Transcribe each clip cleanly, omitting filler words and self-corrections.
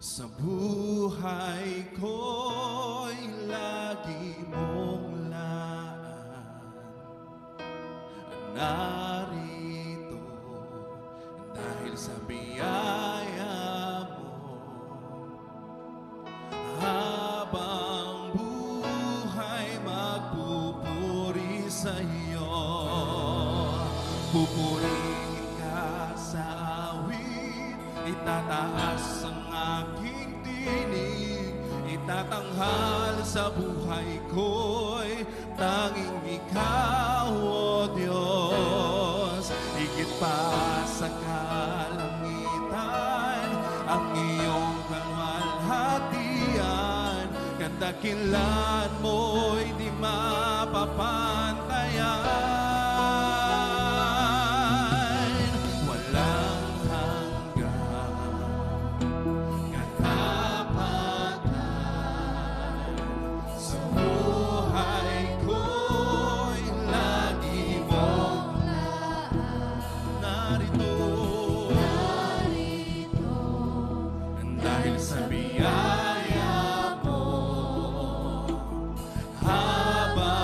Sa buhay ko'y lagi mong laan. Narito dahil sa biyaya mo. Habang buhay magpupuri sa iyo. Pupurihin ka sa awit, itataas ang aking tinig, itatanghal sa buhay ko'y tanging ikaw, O Diyos. Higit pa sa kalangitan ang iyong kalwalhatian, kandakilan mo'y di mapapantayan. Sa biyaya mo, habang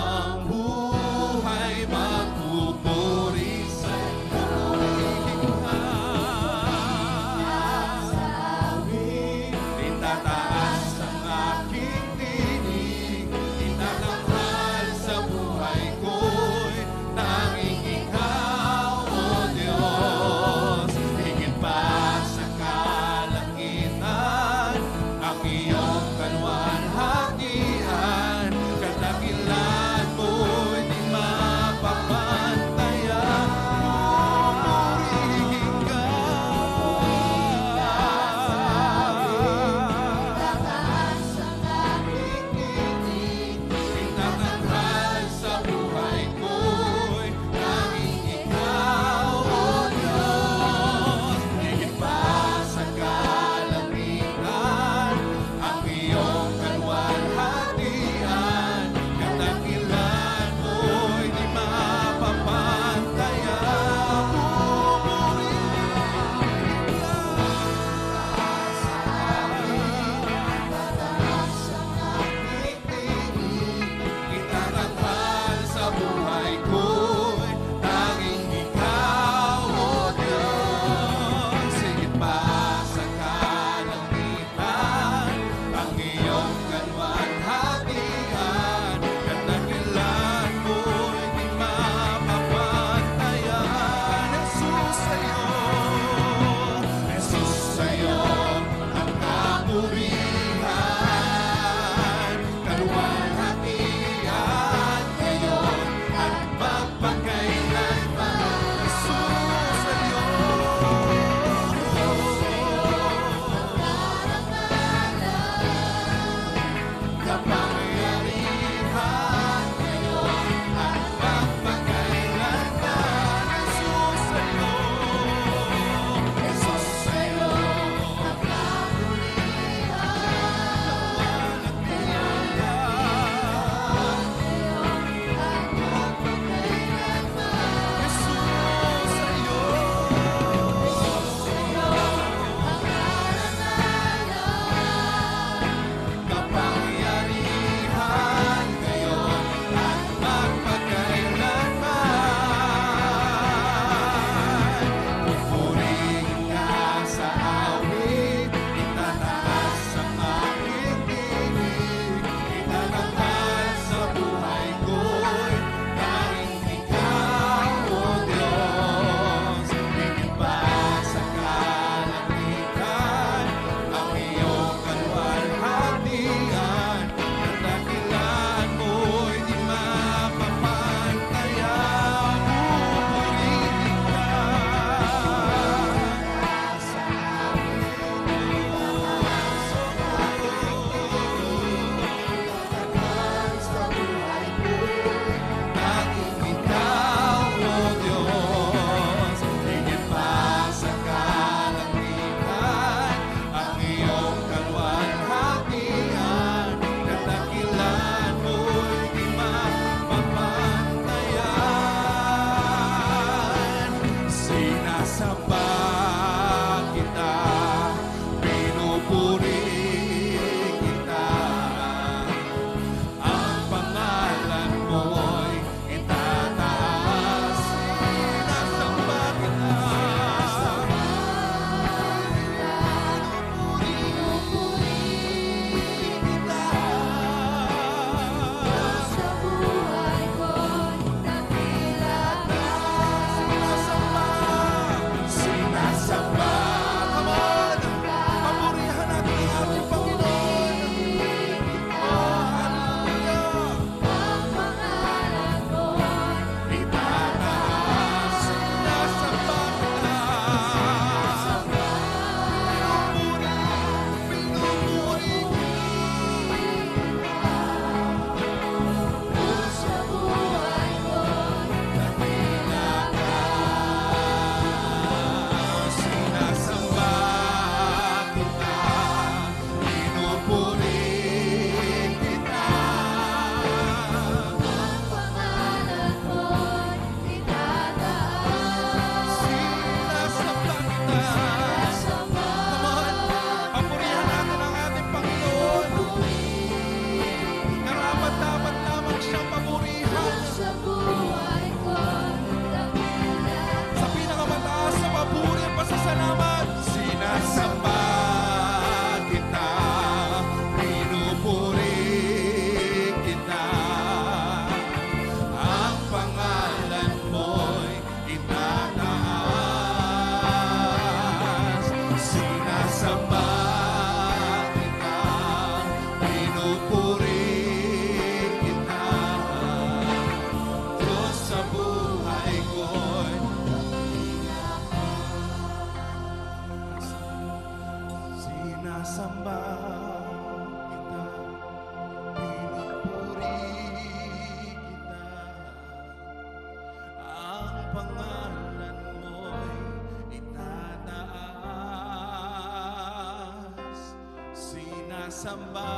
sinasamba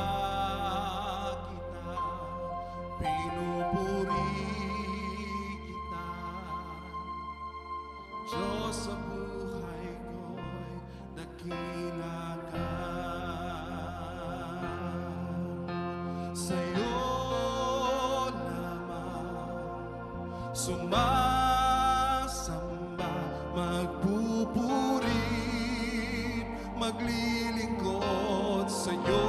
kita, pinupuri kita. Diyos sa buhay ko'y dakila ka. Sa'yo lamang sumasamba, magpupuri, maglilingkod sa'yo.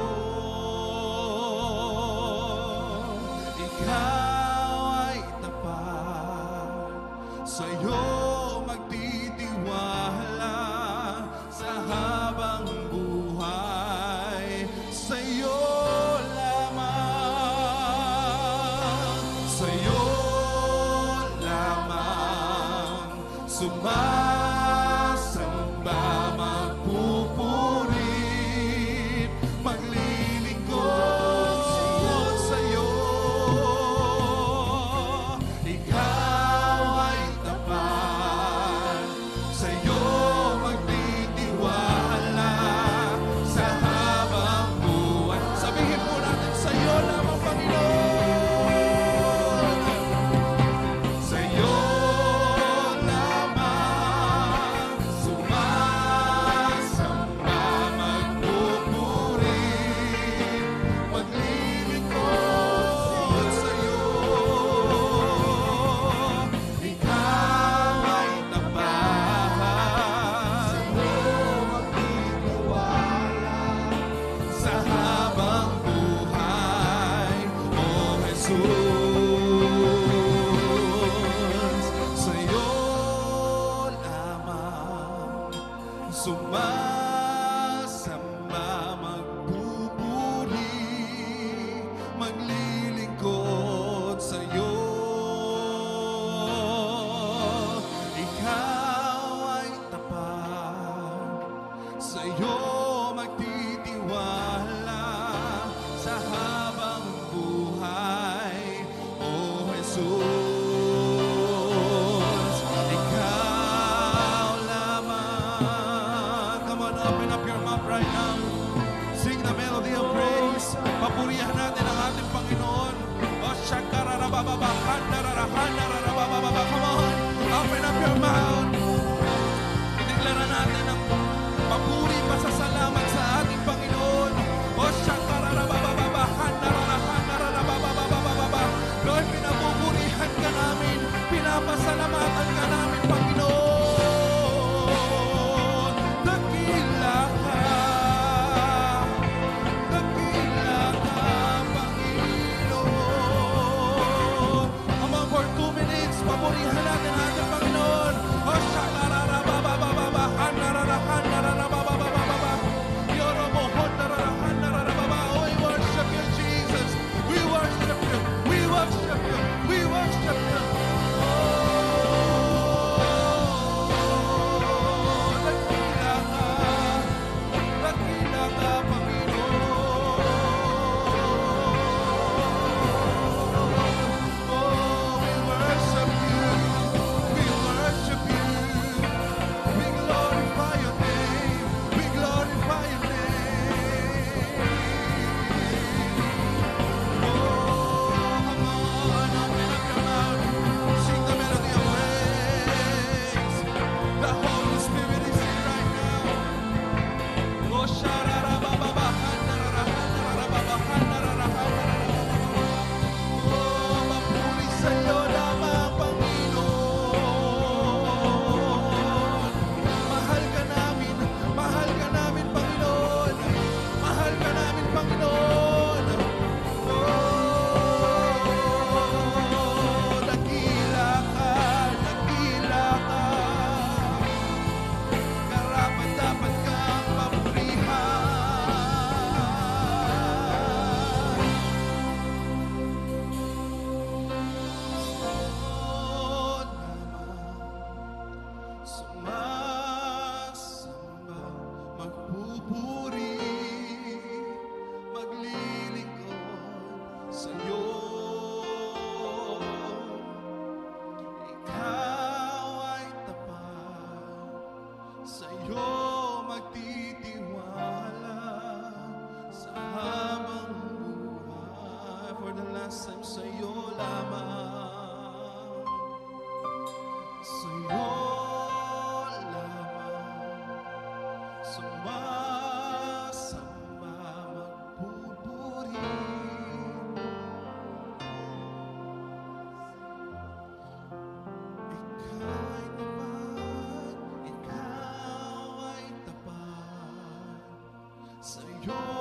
Ikaw ay tapat, sa'yo magtitiwala sa habang buhay. Sa'yo lamang, sa'yo lamang sumasamba, magpupuri, maglilingkod sa'yo. Ikaw ay tapat, sa'yo magtitiwala sa habang buhay. Sabihin po natin, sa'yo lamang, Panginoon. Sa'yo lamang sumasamba, magpupuri, maglilingkod sa'yo. Ikaw ay tapat, sa'yo magtitiwala sa habang buhay, O Jesus. Sa'yo lamang sumasamba, magpupuri, maglilingkod sa'yo. Ikaw ay tapat, sa'yo magtitiwala sa habang buhay, O Jesus. Ikaw lamang. Come on, open up your mouth right now. Sing the melody of praise. Papurihan natin ang ating Panginoon. O shakararabababa, handararahandararabababa. Come on, open up your mouth. Ideklara natin ang papuri, pasasalamat sa ating Panginoon. O shakararabababa, handararahandararabababa. Lord, pinapupurihan ka namin, pinapasalamatan ka namin, Panginoon. Dakila ka, Panginoon. Come on, for 2 minutes, papurihan natin ang ating Panginoon. O shakararabababa, handararahandararabababa. Yorobo, hondararahandararababa. Oh, we worship you, Jesus. We worship you. We worship you. We worship you. Oh, Your